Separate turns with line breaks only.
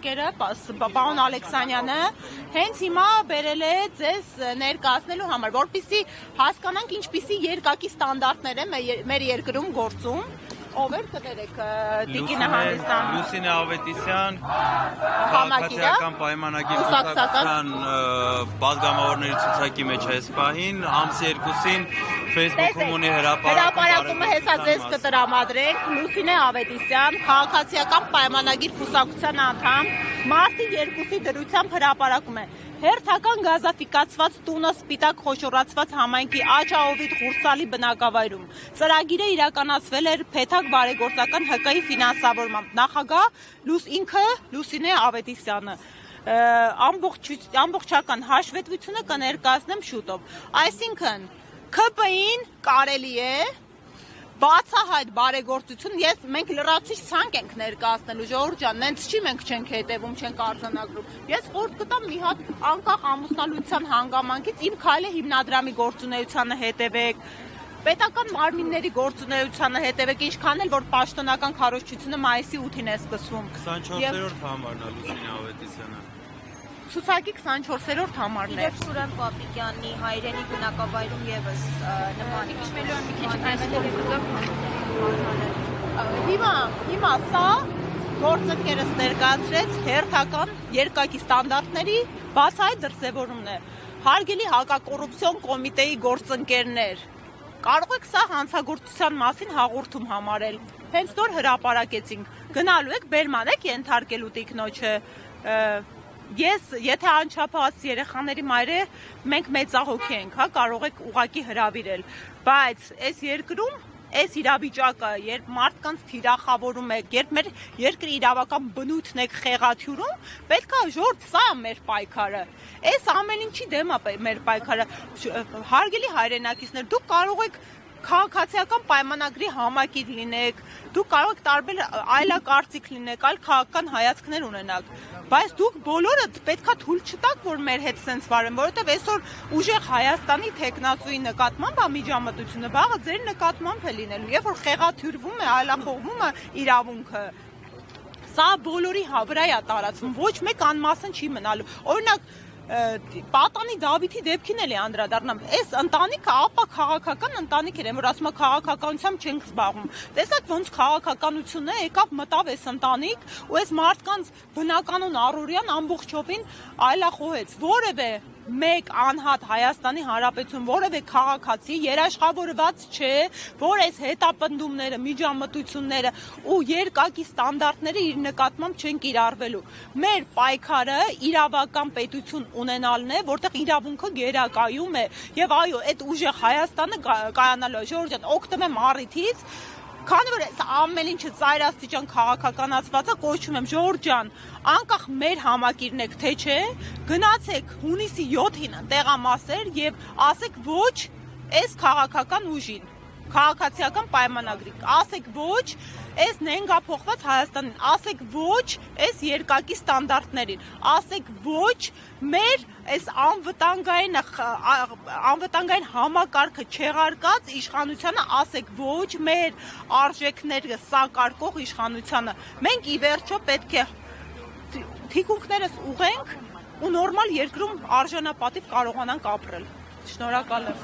Պարոն Ալեքսանյանը հենց հիմա բերել է ձեզ ներկայացնելու համար, որպեսզի հասկանանք ինչպիսի երկակի ստանդարտներ են մեր երկրում գործում, ով էր կներեք Տիկինը Հանդիսյան
Լուսինե Ավետիսյան քաղաքացիական պայմանագիր կուսակցության պատգամավորների ցուցակի մեջ այս պահին ամսի 2-ին Facebook-ում ունի
հրապարակումը հեսա ձեզ կտրամադրենք Լուսինե Ավետիսյան քաղաքացիական պայմանագիր կուսակցության անդամ մարտի 2-ի դրությամբ հրապարակում է հերթական գազաֆիկացված տունը սպիտակ խոշորացված համայնքի Աչաովիտ Ղուրսալի բնակավայրում ծրագիրը իրականացվել էր Փեթակ բարեգործական ՀԿ-ի ֆինանսավորմամբ նախագահ ինքը Լուսինե Ավետիսյանը ամբողջական հաշվետվությունը կներկայացնեմ շուտով այսինքն ՔՊ-ին կարելի է բացահայտ բարեգործություն մենք լրացուցիչ ցանկ ենք ներկայացնելու ժողովուրդ ջան նենց չի մենք չենք հետևում չենք արձանագրում ես խորհուրդ կտամ մի հատ անկախ ամուսնալուծության հանգամանքից իմ քայլը հիմնադրամի գործունեությանը հետևեք պետական մարմինների գործունեությանը հետևեք ինչքան էլ որ պաշտոնական քարոզչությունը մայիսի 8-ին է սկսվում
24-րդ համարն է Լուսինե Ավետիսյանը
ցուցակի 24-րդ համարն է
Եվ Սուրեն Պապիկյանի հայրենի բնակավայրում եւս նման
Հիմա սա գործընկերս ներկայացրեց հերթական երկակի ստանդարտների բացահայտ դրսևորումն է հարգելի հակակոռուպցիոն կոմիտեի գործընկերներ կարող եք սա հանցագործության մասին հաղորդում համարել հենց նոր հրապարակեցինք գնալու եք բերման եք ենթարկելու տիկնոջը Ես, եթե անչափահաս երեխաների մայր է, մենք մեծահոգի ենք, հա, կարող եք ուղակի հրավիրել, բայց այս երկրում, այս իրավիճակը, երբ մարդկանց թիրախավորում եք, երբ մեր երկրի իրավական բնույթն եք խեղաթյուրում, պետք է ժողովուրդ, սա է մեր պայքարը, այս ամեն ինչի դեմ է մեր պայքարը, հարգելի հայրենակիցներ, դուք կարող եք քաղաքացիական պայմանագրի համակիր լինեք, դուք կարող եք տարբեր այլակարծիք լինեք, այլ քաղաքական հայացքներ ունենաք, բայց դուք բոլորը պետքա թույլ չտաք, որ մեր հետ սենց վարեն, որովհետև այսօր ուժեղ Հայաստանի թեկնածուի նկատմամբ միջամտությունը վաղը ձեր նկատմամբ է լինելու, երբ որ խեղաթյուրվում է, այլախոհվում է իրավունքը, սա բոլորի վրա է տարածվում, ոչ մեկ անմասն չի մնալու, օրինակ Պատանի Դավիթի դեպքին էլ է անդրադառնամ, այս ընտանիքը ապա քաղաքական ընտանիք էր, որ ասում է քաղաքականությամբ չենք զբաղվում, տեսակ ոնց քաղաքականությունը եկավ մտավ այս ընտանիք ու այս մարդկանց բնականon առօրյան ամբողջովին այլախոհեց, որևէ մեկ անհատ Հայաստանի Հանրապետություն որևէ քաղաքացի երաշխավորված չէ, որ այս հետապնդումները, միջամտությունները ու երկակի ստանդարտները իր նկատմամբ չեն կիրառվելու։ Մեր պայքարը իրավական պետություն ունենալն է, որտեղ իրավունքը գերակայում է, եւ այո, այդ ուժեղ Հայաստանը կայանալու է, ժողովուրդ ջան, օգտվեմ առիթից Քանի որ այս ամեն ինչը ծայրաստիճան քաղաքականացված է, կոչում եմ ժողովուրդ ջան, անկախ մեր համակիրն եք թե չէ, գնացեք հունիսի 7-ին տեղամասեր եւ ասեք ոչ այս քաղաքական ուժին, քաղաքացիական պայմանագրի, ասեք ոչ այս նենգափոխված Հայաստանին, ասեք ոչ այս երկակի ստանդարտներին, ասեք ոչ մեր այս անվտանգային համակարգը չեղարկած իշխանությանը, ասեք ոչ մեր արժեքները սակարկող իշխանությանը, մենք ի վերջո պետք է թիկունքներս ուղենք ու նորմալ երկրում արժանապատիվ կարողանանք ապրել, շնորհակալ եմ